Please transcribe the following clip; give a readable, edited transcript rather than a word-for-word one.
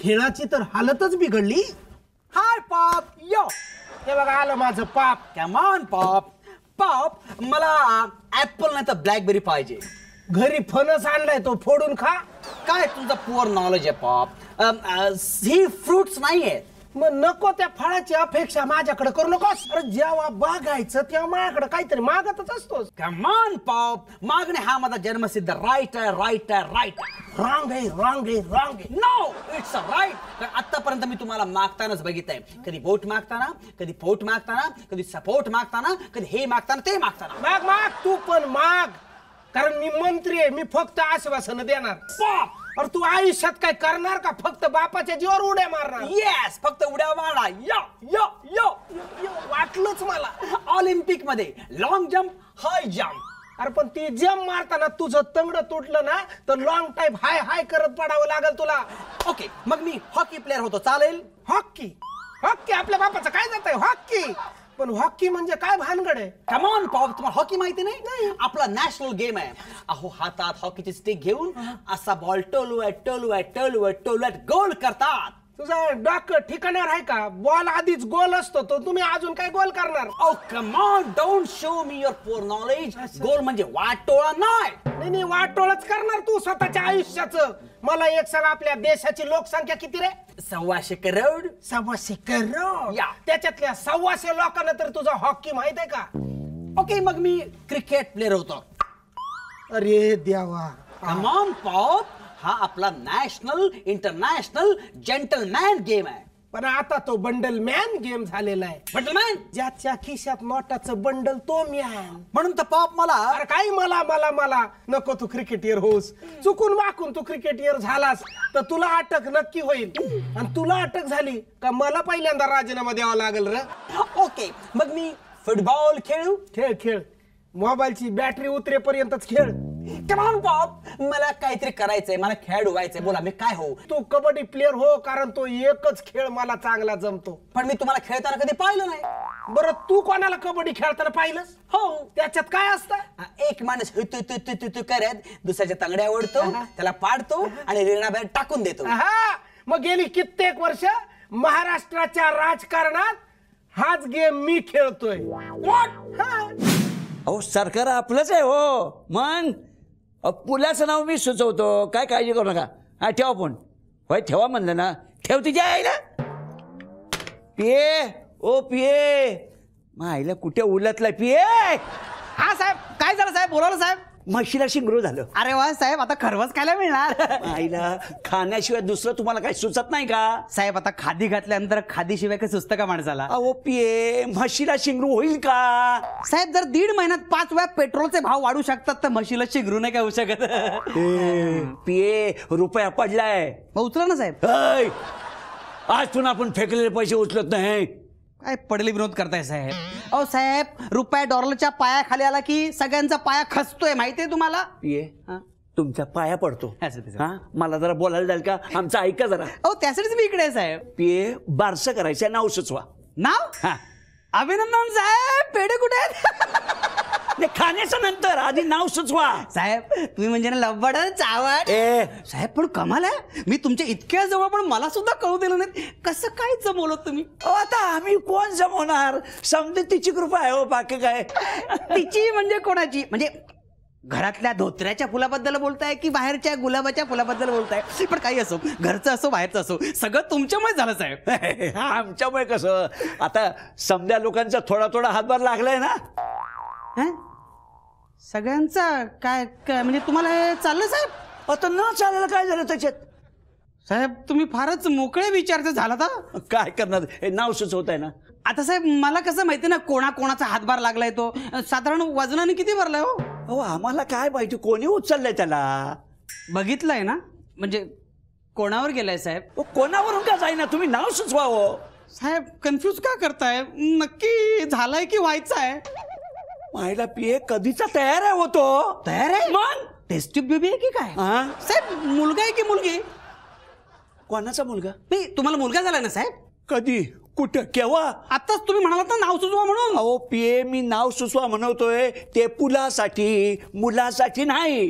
खेळाची तर हालतच बिघडली. हाय पॉप, यो. हे बघा आलं माझं पाप. Come on pop. पॉप मला ऍपल नाही तर ब्लॅकबेरी पाहिजे. घरी फणस आणलाय तो फोडून खा. काय तुझं पुअर नॉलेज आहे पॉप. ही फ्रुट्स नाही आहेत. मग नको त्या फळाची अपेक्षा माझ्याकडे करू नकोस. अरे जेव्हा बागायचं तेव्हा माझ्याकडे काहीतरी मागतच असतोस. Come on pop. मागणे हा माझा जन्मसिद्ध राईट आहे, राईट आहे, राईट आहे. रॉंग आहे, रॉंग आहे, रॉंग आहे. No, it's a right. आतापर्यंत मी तुम्हाला मागतानाच बघितलंय. कधी वोट मागताना, कधी पोट मागताना, कधी सपोर्ट मागताना, कधी हे मागताना ते मागताना. माग माग तू पण माग, कारण मी मंत्री आहे. मी फक्त आश्वासन देणार. पॉप. अरे तू आयुष्यात काय करणार का? फक्त बापाच्या जीवावर उड्या मारणार. येस, फक्त उड्या मारा. यो यो यो. वाटलंच मला. ऑलिम्पिक मध्ये लॉंग जम्प, हाय जम्प. अरे पण ती जम मारताना तुझं तंगड तुटलं ना तर लॉंग टाइम हाय हाय करत पडावं लागेल तुला. ओके, मग मी हॉकी प्लेअर होतो, चालेल? हॉकी, हॉकी आपल्या बापाचं काय जात आहे? हॉकी. पण हॉकी म्हणजे काय भानगड आहे? कम ऑन पॉप, तुम्हाला हॉकी माहिती नाही? आपला नॅशनल गेम आहे. अहो हातात हॉकीची स्टिक घेऊन असा बॉल टोलवत गोल करतात. तुझं डॉक्टर ठिकाणावर आहे का? बॉल आधीच गोल असतो तो, तुम्ही अजून काय गोल करणार? Oh come on, don't show me your poor knowledge. Goal म्हणजे वाटोळा नाही. नाही वाटोळच करणार तू स्वतःच्या आयुष्याचं. मला एक सांग, आपल्या देशाची लोकसंख्या किती रे? 125 करोड. 125 करोड. या. त्याच्यातल्या 125 लोकांना तर तुझा हॉकी माहित आहे का? ओके, मग मी क्रिकेट प्लेअर होतो. अरे देवा. कम ऑन पॉप, हा आपला नॅशनल इंटरनॅशनल जेंटलमॅन गेम आहे. पण आता तो बंडल मॅन गेम झालेला आहे. जेंटलमॅन, ज्याच्या खिशात नोटाचं बंडल तो मॅन. म्हणून तर पॉप मला. अरे काय मला मला मला नको. तू क्रिकेटियर होस, चुकून वाकून तू क्रिकेटियर झालास तर तुला अटक नक्की होईल. आणि तुला अटक झाली का मला पहिल्यांदा राजीनामा द्यावा लागेल रे. ओके, मग मी फुटबॉल खेळू. खेळ खेळ, मोबाईलची बॅटरी उतरेपर्यंतच खेळ. कम ऑन पॉप, मला काहीतरी करायचंय, मला खेळाडू व्हायचंय. बोला मी काय हो? तू कबड्डी प्लेअर हो, कारण तो एकच खेळ मला चांगला जमतो. पण मी तुम्हाला खेळताना कधी पाहिलं नाही. बरं तू कोणाला कबड्डी खेळताना पाहिलंस? हो. त्याच्यात काय असतं? एक माणूस तू करत दुसऱ्याच्या तांगड्या ओढतो, त्याला पाडतो आणि रेणाबाहेर टाकून देतो. मग गेली कित्येक वर्ष महाराष्ट्राच्या राजकारणात हाच गेम मी खेळतोय. अहो सरकार आपलंच आहे हो. मग पुलाचं नाव मी सुचवतो, काय काळजी करू नका. हा ठेवा फोन. होय ठेवा म्हणलं ना, ठेव तिच्या आईला. पिये ओ पिये, मग आईला कुठे उलटला पिये. हा साहेब, काय झालं साहेब? बोलवलं साहेब. म्हशीला शिंगरू झालं. अरे वा साहेब, आता खरवस खायला मिळणार. आईला खाण्याशिवाय दुसरं तुम्हाला काही सुचत नाही का? साहेब आता खादी घातल्यानंतर खादीशिवाय काही सुचतं का माणसाला? अहो पिये, म्हशीला शिंगरू होईल का? साहेब जर 1.5 महिन्यात 5 वेळा पेट्रोलचे भाव वाढू शकतात तर म्हशीला शिंगरू नाही काय होऊ शकत? पिये, रुपया पडलाय. मग उचला ना साहेब. आज पुन्हा आपण फेकलेले पैसे उचलत नाही. काय पडले विनोद करताय साहेब? अहो साहेब, रुपया डॉलरच्या पायाखाली आला की सगळ्यांचा पाया खचतोय, माहितीये तुम्हाला? पिये, तुमच्या पाया पडतो. हा, मला जरा बोलायला जाईल का? आमचं ऐका जरा. अहो त्यासाठीच मी इकडे आहे साहेब. पिये, बारसं करायचं नाव सुचवा. नाव? हा. अभिनंदन साहेब. पेढे कुठे आहेत? खाण्याच्या नंतर आधी नाव सुचवा. साहेब तुम्ही म्हणजे ना लव्वड चावड. साहेब पण कमाल आहे, मी तुमच्या इतक्या जवळ पण मला सुद्धा कळू दिलं नाही. कसं काय जमवलं तुम्ही? आता आम्ही कोण जमवणार? समजे तिची कृपा आहे हो, बाकी काय. तिची म्हणजे कोणाची? म्हणजे घरातल्या धोत्र्याच्या फुलाबद्दल बोलताय की बाहेरच्या गुलाबाच्या फुलाबद्दल बोलताय? पण काही असो, घरचं असो बाहेरचं असो, सगळं तुमच्यामुळे झालं साहेब. आमच्यामुळे कसं? आता समध्या लोकांचा थोडा थोडा हातभार लागलाय ना. सगळ्यांचा काय म्हणजे तुम्हाला हे चाललं साहेब? आता न चालायला काय झालं त्याच्यात? साहेब तुम्ही फारच मोकळे विचारचे झाला था. काय करणार, हे नाव सुचवत आहे ना. आता साहेब मला कसं माहिती ना कोणाचा हातभार लागलाय तो? साधारण वजनाने किती भरलाय हो? हो आम्हाला काय माहिती कोणी उचललंय त्याला? बघितलंय ना, म्हणजे कोणावर गेलाय साहेब? कोणावरून का जाईना, तुम्ही नाव सुचवा हो. साहेब कन्फ्यूज का करताय? नक्की झालाय की व्हायचं आहे? मायला पिये कधीचा तयार आहे होतो. तयार आहे? मग टेस्ट ट्यूब बेबी आहे की काय? साहेब मुलगा आहे की मुलगी? कोणाचा मुलगा? नाही तुम्हाला मुलगा झालाय ना साहेब? कधी, कुठं, केव्हा? आताच तुम्ही म्हणालात ना नाव सुचवा म्हणून. अहो पिये, मी नाव सुचवा म्हणतोय ते पुलासाठी, मुलासाठी नाही.